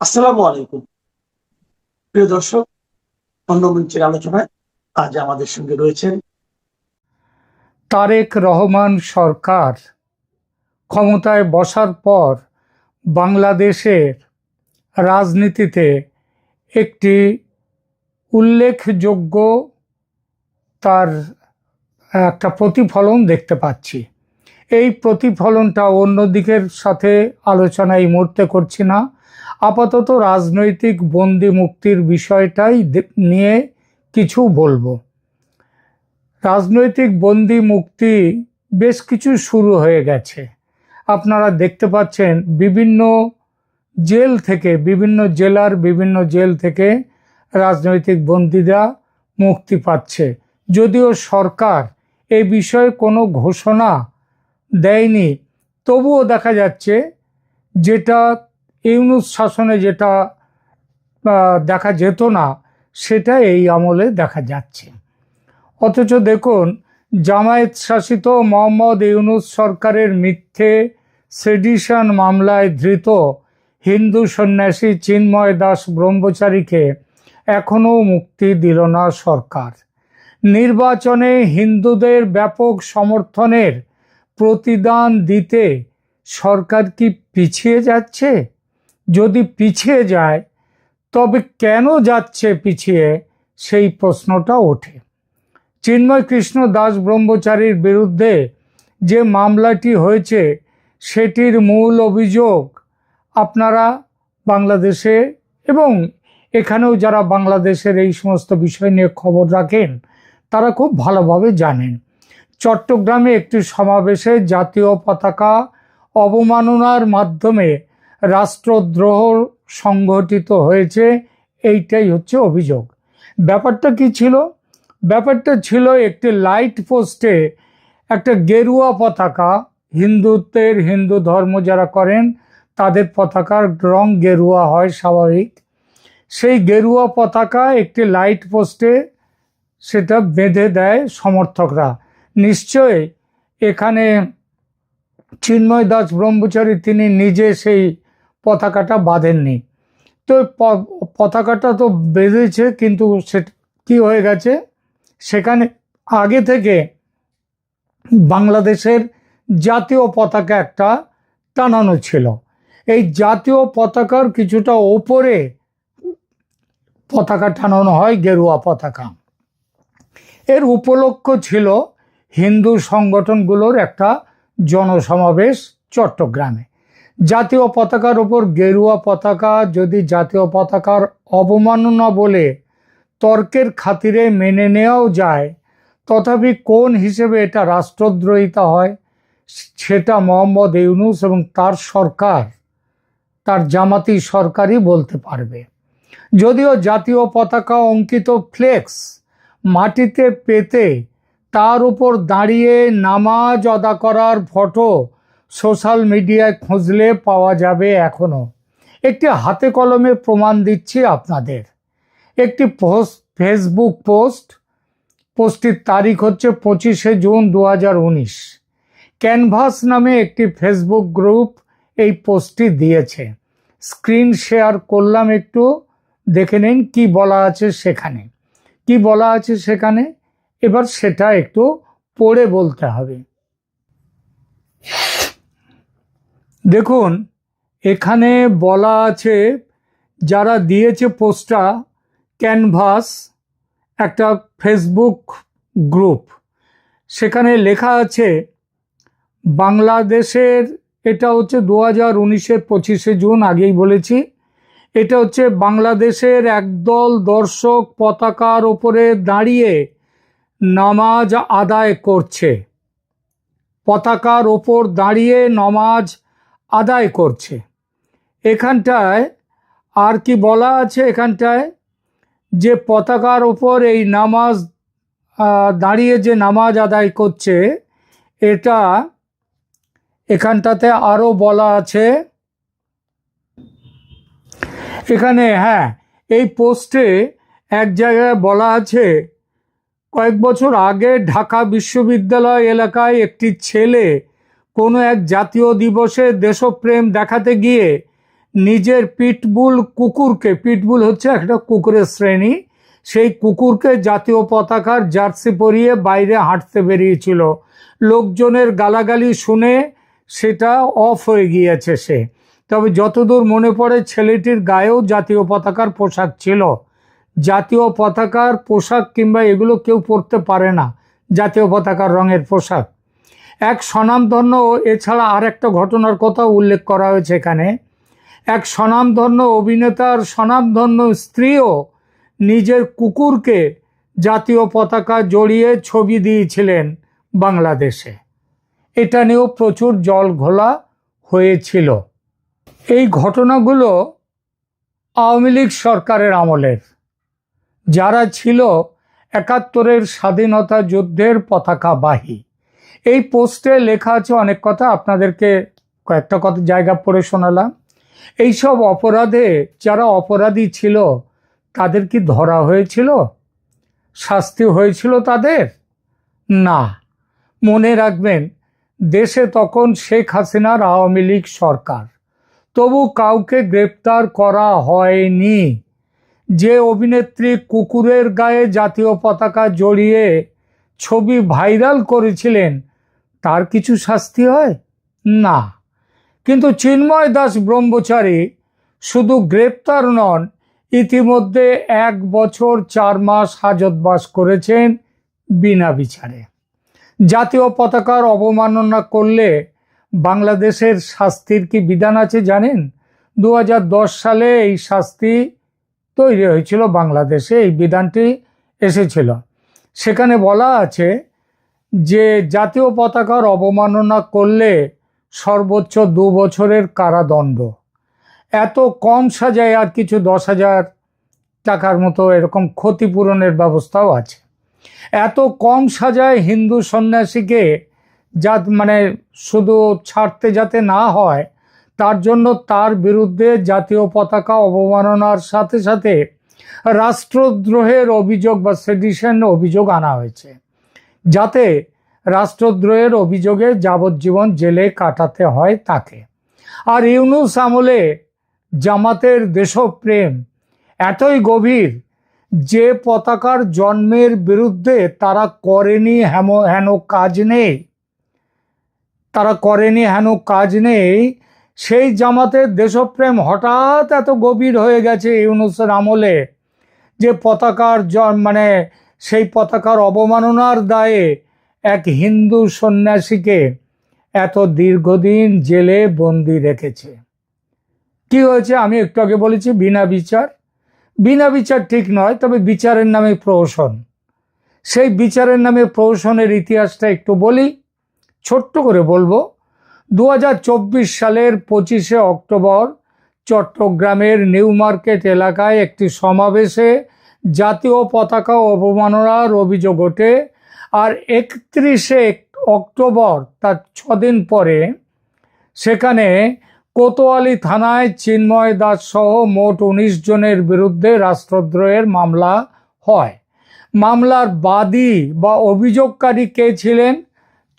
আসসালামু আলাইকুম। প্রিয় দর্শক, অন্য মঞ্চের আলোচনায় আজ আমাদের সঙ্গে রয়েছেন তারেক রহমান সরকার ক্ষমতায় বসার পর বাংলাদেশের রাজনীতিতে একটি উল্লেখযোগ্য তার একটা প্রতিফলন দেখতে পাচ্ছি। এই প্রতিফলনটা অন্য দিকের সাথে আলোচনা এই মুহূর্তে করছি না, আপাতত রাজনৈতিক বন্দি মুক্তির বিষয়টাই নিয়ে কিছু বলবো। রাজনৈতিক বন্দি মুক্তি বেশ কিছু শুরু হয়ে গেছে। আপনারা দেখতে পাচ্ছেন বিভিন্ন জেল থেকে, বিভিন্ন জেলার বিভিন্ন জেল থেকে রাজনৈতিক বন্দীরা মুক্তি পাচ্ছে। যদিও সরকার এই বিষয়ে কোনো ঘোষণা দেয়নি, তবুও দেখা যাচ্ছে যেটা ইউনূস শাসনে যেটা দেখা যেত না, সেটা এই আমলে দেখা যাচ্ছে। অথচ দেখুন, জামায়াত শাসিত মোহাম্মদ ইউনূস সরকারের মিথ্যে সেডিশন মামলায় ধৃত হিন্দু সন্ন্যাসী চিন্ময় দাস ব্রহ্মচারীকে এখনও মুক্তি দিল না সরকার। নির্বাচনে হিন্দুদের ব্যাপক সমর্থনের প্রতিদান দিতে সরকার কি পিছিয়ে যাচ্ছে? যদি পিছিয়ে যায়, তবে কেন যাচ্ছে পিছিয়ে, সেই প্রশ্নটা ওঠে। চিন্ময় কৃষ্ণ দাস ব্রহ্মচারীর বিরুদ্ধে যে মামলাটি হয়েছে, সেটির মূল অভিযোগ আপনারা বাংলাদেশে এবং এখানেও যারা বাংলাদেশের এই সমস্ত বিষয় নিয়ে খবর রাখেন, তারা খুব ভালোভাবে জানেন। চট্টগ্রামে একটি সমাবেশে জাতীয় পতাকা অবমাননার মাধ্যমে রাষ্ট্রদ্রোহ সংঘটিত হয়েছে, এইটাই হচ্ছে অভিযোগ। ব্যাপারটা কি ছিল? ব্যাপারটা ছিল একটি লাইট পোস্টে একটা গেরুয়া পতাকা, হিন্দু ধর্ম যারা করেন তাদের পতাকার রং গেরুয়া হয় স্বাভাবিক। সেই গেরুয়া পতাকা একটি লাইট পোস্টে সেটা বেঁধে দেয় সমর্থকরা। নিশ্চয়ই এখানে চিন্ময় দাস ব্রহ্মচারী তিনি নিজে সেই পতাকাটা বাঁধেননি। তো পতাকাটা তো বেঁধেছে, কিন্তু সে কি হয়ে গেছে, সেখানে আগে থেকে বাংলাদেশের জাতীয় পতাকা একটা টানানো ছিল। এই জাতীয় পতাকার কিছুটা ওপরে পতাকা টানানো হয়, গেরুয়া পতাকা। এর উপলক্ষ ছিল হিন্দু সংগঠনগুলোর একটা জনসমাবেশ চট্টগ্রামে। জাতীয় পতাকার ওপর গেরুয়া পতাকা যদি জাতীয় পতাকার অবমাননা বলে তর্কের খাতিরে মেনে নেওয়াও যায়, তথাপি কোন হিসেবে এটা রাষ্ট্রদ্রোহিতা হয়, সেটা মোহাম্মদ ইউনূস এবং তার সরকার, তার জামাতি সরকারই বলতে পারবে। যদিও জাতীয় পতাকা অঙ্কিত ফ্লেক্স মাটিতে পেতে তার উপর দাঁড়িয়ে নামাজ আদা করার ফটো সোশ্যাল মিডিয়ায় খুঁজলে পাওয়া যাবে। এখনো একটি হাতে কলমে প্রমাণ দিচ্ছি আপনাদের। একটি ফেসবুক পোস্টটির তারিখ হচ্ছে 25শে জুন 2019। ক্যানভাস নামে একটি ফেসবুক গ্রুপ এই পোস্টটি দিয়েছে। স্ক্রিন শেয়ার করলাম, একটু দেখে নিন কি বলা আছে সেখানে। কি বলা আছে সেখানে, এবার সেটা একটু পড়ে বলতে হবে। দেখুন, এখানে বলা আছে, যারা দিয়েছে পোস্টটা ক্যানভাস, একটা ফেসবুক গ্রুপ, সেখানে লেখা আছে বাংলাদেশের, এটা হচ্ছে 2019-এর 25শে জুন, আগেই বলেছি। এটা হচ্ছে বাংলাদেশের একদল দর্শক পতাকার ওপরে দাঁড়িয়ে নামাজ আদায় করছে। পতাকার ওপর দাঁড়িয়ে নামাজ আদায় করছে। এখানটায় আর কি বলা আছে, এখানটায় যে পতাকার ওপর এই নামাজ দাঁড়িয়ে যে নামাজ আদায় করছে, এটা এখানটাতে আরো বলা আছে। এখানে এই পোস্টে এক জায়গায় বলা আছে, কয়েক বছর আগে ঢাকা বিশ্ববিদ্যালয় এলাকায় একটি ছেলে কোনো এক জাতীয় দিবসে দেশপ্রেম দেখাতে গিয়ে নিজের পিটবুল কুকুরকে, পিটবুল হচ্ছে একটা কুকুরের শ্রেণী, সেই কুকুরকে জাতীয় পতাকার জার্সি পরিয়ে বাইরে হাঁটতে বেরিয়েছিল। লোকজনের গালাগালি শুনে সেটা অফ হয়ে গিয়েছে সে। তবে যতদূর মনে পড়ে ছেলেটির গায়েও জাতীয় পতাকার পোশাক ছিল। জাতীয় পতাকার পোশাক কিংবা এগুলো কেউ পরতে পারে না, জাতীয় পতাকার রঙের পোশাক। এক স্বনামধন্য, এছাড়া আর একটা ঘটনার কথা উল্লেখ করা হয়েছে এখানে। এক স্বনামধন্য অভিনেতার স্বনামধন্য স্ত্রীও নিজের কুকুরকে জাতীয় পতাকা জড়িয়ে ছবি দিয়েছিলেন বাংলাদেশে। এটা নিয়েও প্রচুর জল ঘোলা হয়েছিল। এই ঘটনাগুলো আওয়ামী লীগ সরকারের আমলের, যারা ছিল ৭১-এর স্বাধীনতা যুদ্ধের পতাকাবাহী। এই পোস্টে লেখা আছে অনেক কথা, আপনাদেরকে কয়েকটা কথা জায়গা পড়ে শোনালাম। এইসব অপরাধে যারা অপরাধী ছিল তাদের কি ধরা হয়েছিল? শাস্তি হয়েছিল তাদের? না। মনে রাখবেন, দেশে তখন শেখ হাসিনার আওয়ামী লীগ সরকার, তবু কাউকে গ্রেপ্তার করা হয়নি। যে অভিনেত্রী কুকুরের গায়ে জাতীয় পতাকা জড়িয়ে ছবি ভাইরাল করেছিলেন তার কিছু শাস্তি হয়? না। কিন্তু চিন্ময় দাস ব্রহ্মচারী শুধু গ্রেপ্তার নন, ইতিমধ্যে ১ বছর ৪ মাস হাজতবাস করেছেন বিনা বিচারে। জাতীয় পতাকার অবমাননা করলে বাংলাদেশের শাস্তির কি বিধান আছে জানেন? ২০১০ সালে এই শাস্তি তৈরি হয়েছিল বাংলাদেশে, এই বিধানটি এসেছিল। সেখানে বলা আছে যে জাতীয় পতাকার অবমাননা করলে সর্বোচ্চ ২ বছরের কারাদণ্ড। এত কম সাজায় আর কিছু ১০,০০০ টাকার মতো এরকম ক্ষতিপূরণের ব্যবস্থাও আছে। এত কম সাজায় হিন্দু সন্ন্যাসীকে মানে শুধু ছাড়তে যাতে না হয় তার জন্য তার বিরুদ্ধে জাতীয় পতাকা অবমাননার সাথে সাথে রাষ্ট্রদ্রোহের অভিযোগ বা সেডিশন অভিযোগ আনা হয়েছে, যাতে রাষ্ট্রদ্রোহের অভিযোগে যাবজ্জীবন জেলে কাটাতে হয় তাকে। আর ইউনূস আমলে জামাতের দেশপ্রেম এতই গভীর যে পতাকার জন্মের বিরুদ্ধে তারা করেনি হেন কাজ নেই, সেই জামাতের দেশপ্রেম হঠাৎ এত গভীর হয়ে গেছে ইউনূসের আমলে যে সেই পতাকার অবমাননার দায়ে এক হিন্দু সন্ন্যাসীকে এত দীর্ঘদিন জেলে বন্দি রেখেছে। কি হয়েছে? আমি একটু আগে বলেছি বিনা বিচার। বিনা বিচার ঠিক নয়, তবে বিচারের নামে প্রহসন। সেই বিচারের নামে প্রহসনের ইতিহাসটা একটু বলি, ছোট্ট করে বলবো। ২০২৪ সালের ২৫শে অক্টোবর চট্টগ্রামের নিউ মার্কেট এলাকায় একটি সমাবেশে জাতীয় পতাকা অবমাননার অভিযোগ ওঠে। আর ৩১শে অক্টোবর, তার ৬ দিন পরে, সেখানে কোতোয়ালি থানায় চিন্ময় দাস সহ মোট ১৯ জনের বিরুদ্ধে রাষ্ট্রদ্রোহের মামলা হয়। মামলার বাদী বা অভিযোগকারী কে ছিলেন?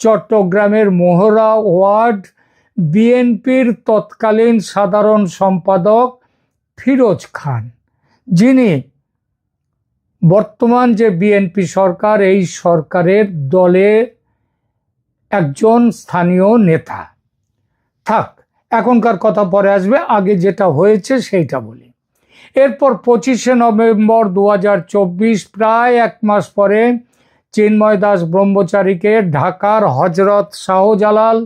চট্টগ্রামের মোহরা ওয়ার্ড বিএনপির তৎকালীন সাধারণ সম্পাদক ফিরোজ খান, যিনি বর্তমান যে বিএনপি সরকার, এই সরকারের দলের একজন স্থানীয় নেতা। থাক, এখনকার কথা পরে আসবে, আগে যেটা হয়েছে সেইটা বলি। এরপর ২৫শে নভেম্বর ২০২৪, প্রায় ১ মাস পরে, চিন্ময় দাস ব্রহ্মচারীকে ঢাকার হজরত শাহজালাল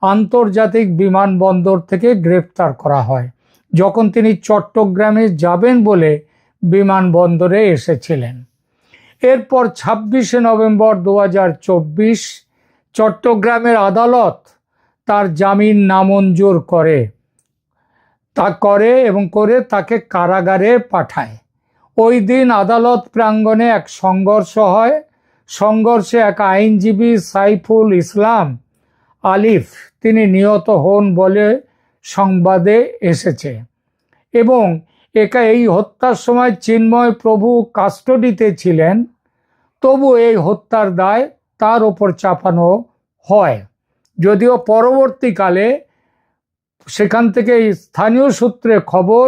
আন্তর্জাতিক বিমানবন্দর থেকে গ্রেপ্তার করা হয়, যখন তিনি চট্টগ্রামে যাবেন বলে বিমানবন্দরে এসেছিলেন। এরপর ২৬শে নভেম্বর ২০২৪ চট্টগ্রামের আদালত তার জামিন নামঞ্জুর করে তাকে কারাগারে পাঠায়। ওই দিন আদালত প্রাঙ্গণে এক সংঘর্ষ হয়। সংঘর্ষে এক আইনজীবী সাইফুল ইসলাম আলিফ তিনি নিহত হন বলে সংবাদে এসেছে। এবং এই হত্যার সময় চিন্ময় প্রভু কাস্টডিতে ছিলেন, তবু এই হত্যার দায় তার ওপর চাপানো হয়। যদিও পরবর্তীকালে সেখান থেকে স্থানীয় সূত্রে খবর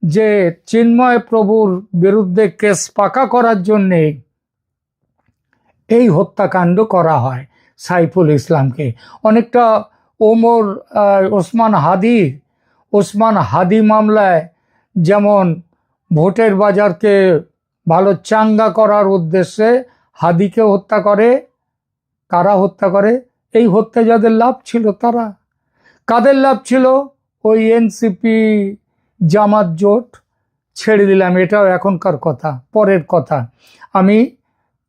যে চিন্ময় প্রভুর বিরুদ্ধে কেস পাকা করার জন্যে এই হত্যাকাণ্ড করা হয় সাইফুল ইসলামকে। অনেকটা ওসমান হাদি মামলায় যেমন ভোটের বাজারকে ভালো চাঙ্গা করার উদ্দেশ্যে হাদিকে হত্যা করে, কারা হত্যা করে? এই হত্যা যাদের লাভ ছিল তারা। কাদের লাভ ছিল? ওই এনসিপি জামাত জোট। ছেড়ে দিলাম, এটাও এখনকার কথা, পরের কথা। আমি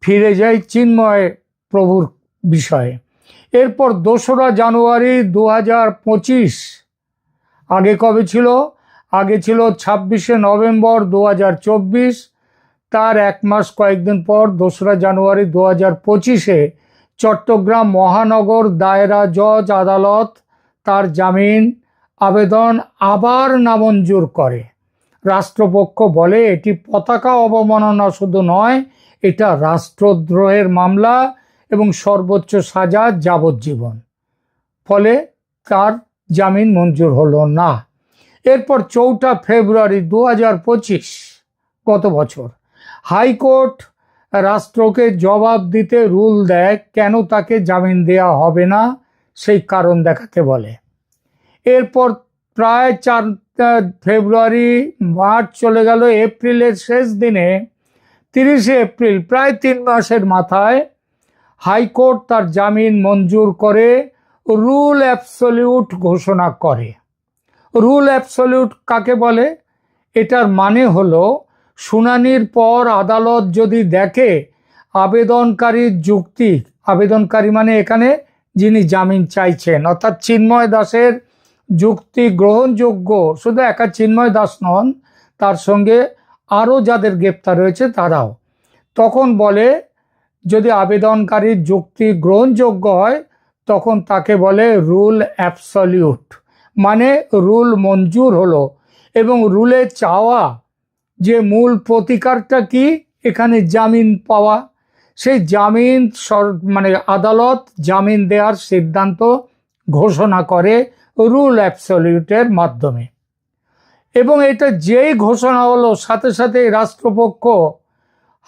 ফিরে যাই চিন্ময় প্রভুর বিষয়ে। এরপর 2রা জানুয়ারি 2025, আগে কবে ছিল? আগে ছিল 26শে নভেম্বর 2024। তার 1 মাস কয়েকদিন পর 2রা জানুয়ারি 2025-এ চট্টগ্রাম মহানগর দায়রা জজ আদালত তার জামিন আবেদন আবার নামঞ্জুর করে। রাষ্ট্রপক্ষ বলে এটি পতাকা অবমাননা শুধু নয়, এটা রাষ্ট্রদ্রোহের মামলা এবং সর্বোচ্চ সাজা যাবজ্জীবন। ফলে তার জামিন মঞ্জুর হলো না। এরপর 4 ফেব্রুয়ারি 2025, গত বছর, হাইকোর্ট রাষ্ট্রকে জবাব দিতে রুল দেয় কেন তাকে জামিন দেওয়া হবে না, সেই কারণ দেখাতে বলে। এরপর প্রায় 4 ফেব্রুয়ারি, মার্চ চলে গেল, এপ্রিলের শেষ দিনে 30শে এপ্রিল, প্রায় 3 মাসের মাথায় হাইকোর্ট তার জামিন মঞ্জুর করে রুল অ্যাবসলিউট ঘোষণা করে। রুল অ্যাবসলিউট কাকে বলে? এটার মানে হলো শুনানির পর আদালত যদি দেখে আবেদনকারীর যুক্তি, আবেদনকারী মানে এখানে যিনি জামিন চাইছেন, অর্থাৎ চিন্ময় দাসের যুক্তি গ্রহণযোগ্য, শুধু একা চিন্ময় দাস নন, তার সঙ্গে আরও যাদের গ্রেপ্তার হয়েছে তারাও, তখন বলে যদি আবেদনকারীর যুক্তি গ্রহণযোগ্য হয় তখন তাকে বলে রুল অ্যাবসলিউট, মানে রুল মঞ্জুর হলো। এবং রুলে চাওয়া যে মূল প্রতিকারটা কি? এখানে জামিন পাওয়া। সেই জামিন মানে আদালত জামিন দেওয়ার সিদ্ধান্ত ঘোষণা করে রুল অ্যাবসলিউটের মাধ্যমে। এবং এটা যেই ঘোষণা হলো সাথে সাথে রাষ্ট্রপক্ষ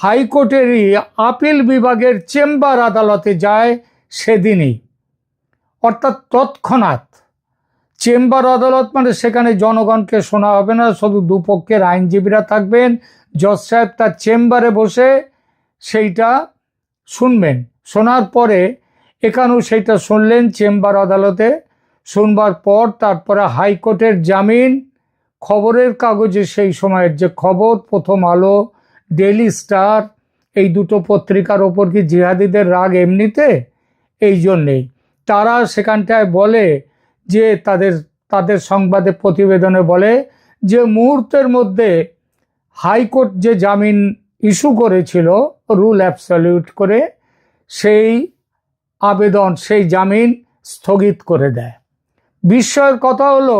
হাইকোর্টেরই আপিল বিভাগের চেম্বার আদালতে যায় সেদিনই, অর্থাৎ তৎক্ষণাৎ। চেম্বার আদালত মানে সেখানে জনগণকে শোনা হবে না, শুধু দুপক্ষের আইনজীবীরা থাকবেন, জজ সাহেব তার চেম্বারে বসে সেইটা শুনবেন। শোনার পরে এখানেও সেইটা শুনলেন চেম্বার আদালতে। শুনবার পর তারপরে হাইকোর্টের জামিন, খবরের কাগজে সেই সময়ের যে খবর, প্রথম আলো, ডেইলি স্টার, এই দুটো পত্রিকার ওপর কি জিহাদিদের রাগ এমনিতে? এই জন্যেই তারা সেখানটায় বলে যে তাদের সংবাদে প্রতিবেদনে বলে যে মুহূর্তের মধ্যে হাইকোর্ট যে জামিন ইস্যু করেছিল রুল অ্যাবসলিউট করে, সেই আবেদন, সেই জামিন স্থগিত করে দেয়। বিস্ময়ের কথা হলো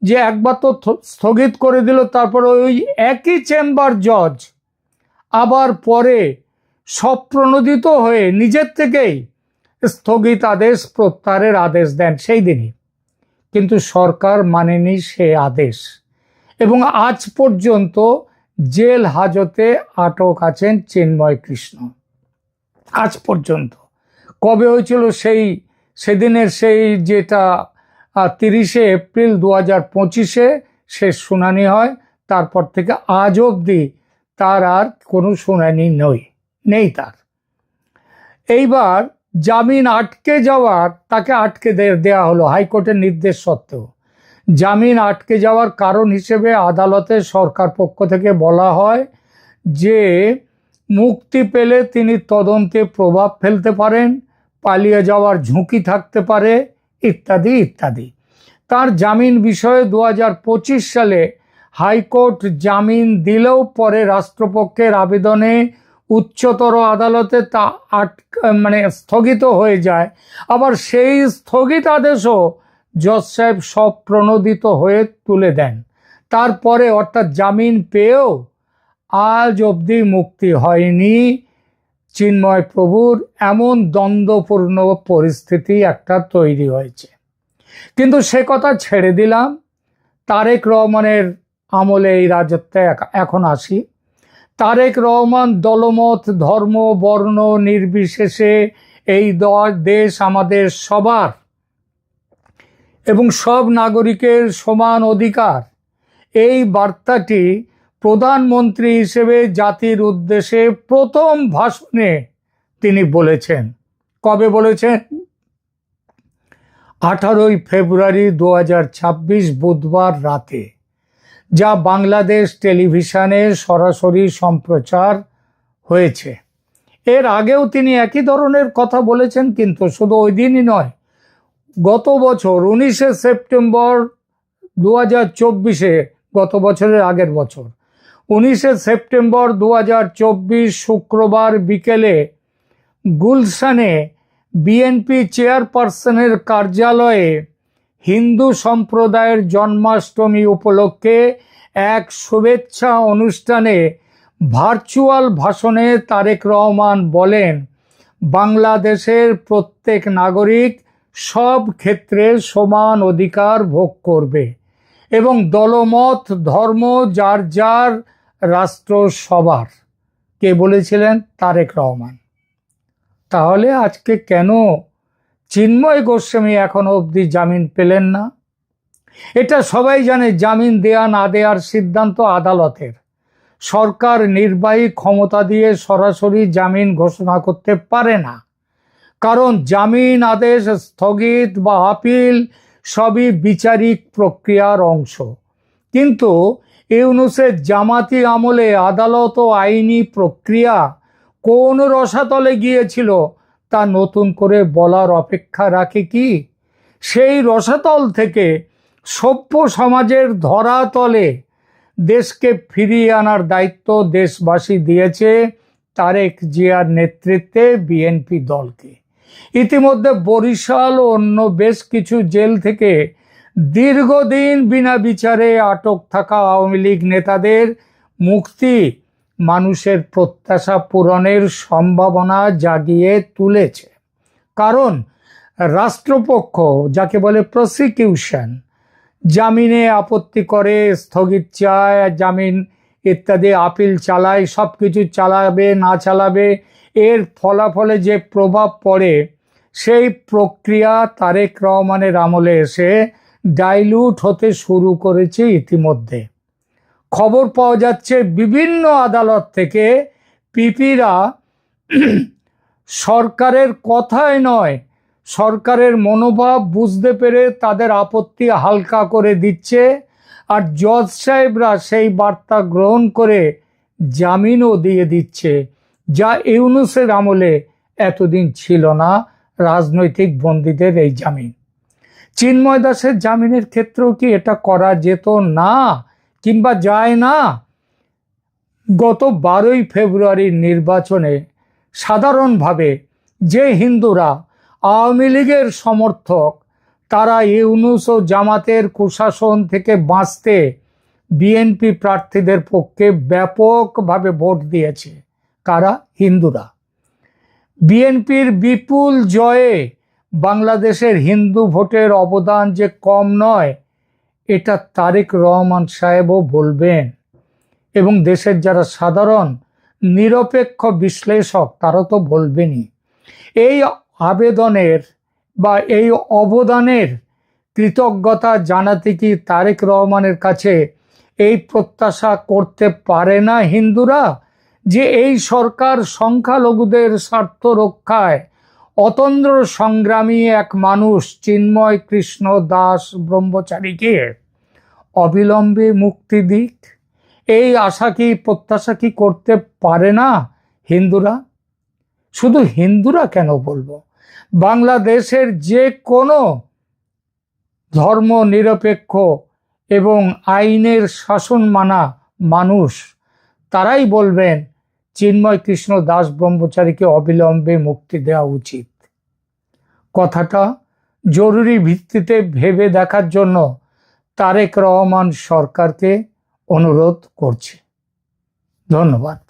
যে একবার তো স্থগিত করে দিল, তারপর ওই একই চেম্বার জজ আবার পরে স্বপ্রণোদিত হয়ে নিজের থেকেই স্থগিত আদেশ প্রত্যাহারের আদেশ দেন সেই দিনই। কিন্তু সরকার মানেনি সে আদেশ এবং আজ পর্যন্ত জেল হাজতে আটক আছেন চিন্ময় কৃষ্ণ। আজ পর্যন্ত। কবে হয়েছিল সেদিনের সেই যেটা 30শে এপ্রিল 2025-এ শেষ শুনানি হয়, তারপর থেকে আজ অবধি তার আর কোনো শুনানি নেই তার। এইবার জামিন আটকে যাওয়ার, তাকে আটকে দেওয়া হলো হাইকোর্টের নির্দেশ সত্ত্বেও। জামিন আটকে যাওয়ার কারণ হিসেবে আদালতে সরকার পক্ষ থেকে বলা হয় যে মুক্তি পেলে তিনি তদন্তে প্রভাব ফেলতে পারেন, পালিয়ে যাওয়ার ঝুঁকি থাকতে পারে, ইত্যাদি ইত্যাদি। তার জামিন বিষয়ে 2025 সালে হাইকোর্ট জামিন দিলেও পরে রাষ্ট্রপক্ষের আবেদনে উচ্চতর আদালতে তা স্থগিত হয়ে যায়। আবার সেই স্থগিত আদেশও জজ সাহেব সব প্রণোদিত হয়ে তুলে দেন। তারপরে অর্থাৎ জামিন পেয়েও আজ অবধি মুক্তি হয়নি চিন্ময় প্রভুর। এমন দ্বন্দ্বপূর্ণ পরিস্থিতি একটা তৈরি হয়েছে। কিন্তু সে কথা ছেড়ে দিলাম। তারেক রহমানের আমলে এই রাজত্বে এখন আসি। তারেক রহমান দলমত, ধর্ম, বর্ণ নির্বিশেষে এই দেশ আমাদের সবার এবং সব নাগরিকের সমান অধিকার, এই বার্তাটি প্রধানমন্ত্রী হিসেবে জাতির উদ্দেশ্যে প্রথম ভাষণে তিনি বলেছেন। কবে বলেছেন? 18 ফেব্রুয়ারি 2026 বুধবার রাতে, যা বাংলাদেশ টেলিভিশনে সরাসরি সম্প্রচার হয়েছে। এর আগেও তিনি একই ধরনের কথা বলেছেন, কিন্তু শুধু ওই দিনই নয়, গত বছর 19 সেপ্টেম্বর 2024, গত বছরের আগের বছর 19 সেপ্টেম্বর 2024 শুক্রবার বিকেলে গুলশানে বিএনপি চেয়ারপারসনের কার্যালয়ে হিন্দু সম্প্রদায়ের জন্মাষ্টমী উপলক্ষে এক শুভেচ্ছা অনুষ্ঠানে ভার্চুয়াল ভাষণে তারেক রহমান বলেন, বাংলাদেশের প্রত্যেক নাগরিক সব ক্ষেত্রে সমান অধিকার ভোগ করবে এবং দলমত, ধর্ম যার যার, রাষ্ট্র সবার। কে বলেছিলেন? তারেক রহমান। তাহলে আজকে কেন চিন্ময় গোস্বামী এখনো অবধি জামিন পেলেন না? এটা সবাই জানে, জামিন দেয়া না দেওয়ার সিদ্ধান্ত আদালতের। সরকার নির্বাহী ক্ষমতা দিয়ে সরাসরি জামিন ঘোষণা করতে পারে না, কারণ জামিন আদেশ স্থগিত বা আপিল সবই বিচারিক প্রক্রিয়ার অংশ। কিন্তু ইউনূসের জামাতি আমলে আদালত ও আইনি প্রক্রিয়া কোন রসাতলে গিয়েছিল তা নতুন করে বলার অপেক্ষা রাখে কি? সেই রসাতল থেকে সভ্য সমাজের ধরাতলে দেশকে ফিরিয়ে আনার দায়িত্ব দেশবাসী দিয়েছে তারেক জিয়ার নেতৃত্বে বিএনপি দলকে। ইতিমধ্যে বরিশাল ও অন্য বেশ কিছু জেল থেকে দীর্ঘদিন বিনা বিচারে আটক থাকা আওয়ামী লীগ নেতাদের মুক্তি মানুষের প্রত্যাশা পূরণের সম্ভাবনা জাগিয়ে তুলেছে। কারণ রাষ্ট্রপক্ষ, যাকে বলে প্রসিকিউশন, জামিনে আপত্তি করে, স্থগিত চায়, জামিন ইত্যাদি আপিল চালায়, সব কিছু চালাবে না চালাবে, এর ফলাফলে যে প্রভাব পড়ে সেই প্রক্রিয়া তারেক রহমানের আমলে এসে ডাইলুট হতে শুরু করেছে ইতিমধ্যে। খবর পাওয়া যাচ্ছে বিভিন্ন আদালত থেকে পিপিরা সরকারের কথায় নয়, সরকারের মনোভাব বুঝতে পেরে তাদের আপত্তি হালকা করে দিচ্ছে, আর জজ সাহেবরা সেই বার্তা গ্রহণ করে জামিনও দিয়ে দিচ্ছে, যা ইউনূসের আমলে এতদিন ছিল না। রাজনৈতিক বন্দীদের এই জামিন, চিন্ময় দাসের জামিনের ক্ষেত্রেও কি এটা করা যেত না, কিংবা যায় না? গত 12 ফেব্রুয়ারির নির্বাচনে সাধারণভাবে যে হিন্দুরা আওয়ামী লীগের সমর্থক, তারা ইউনূস ও জামাতের কুশাসন থেকে বাঁচতে বিএনপি প্রার্থীদের পক্ষে ব্যাপকভাবে ভোট দিয়েছে। কারা? হিন্দুরা। বিএনপির বিপুল জয়ে বাংলাদেশের হিন্দু ভোটের অবদান যে কম নয়, এটা তারেক রহমান সাহেবও বলবেন, এবং দেশের যারা সাধারণ নিরপেক্ষ বিশ্লেষক তারা তো বলবেনই। এই আবেদনের বা এই অবদানের কৃতজ্ঞতা জানাতে কি তারেক রহমানের কাছে এই প্রত্যাশা করতে পারে না হিন্দুরা, যে এই সরকার সংখ্যালঘুদের স্বার্থ রক্ষায় অতন্দ্র সংগ্রামী এক মানুষ চিন্ময় কৃষ্ণ দাস ব্রহ্মচারীকে অবিলম্বে মুক্তি দিক? এই আশা কি, প্রত্যাশা কি করতে পারে না হিন্দুরা? শুধু হিন্দুরা কেন বলবো, বাংলাদেশের যে কোনো ধর্ম নিরপেক্ষ এবং আইনের শাসন মানা মানুষ তারাই বলবেন চিন্ময় কৃষ্ণ দাস ব্রহ্মচারীকে অবিলম্বে মুক্তি দেওয়া উচিত। কথাটা জরুরি ভিত্তিতে ভেবে দেখার জন্য তারেক রহমান সরকারকে অনুরোধ করছে। ধন্যবাদ।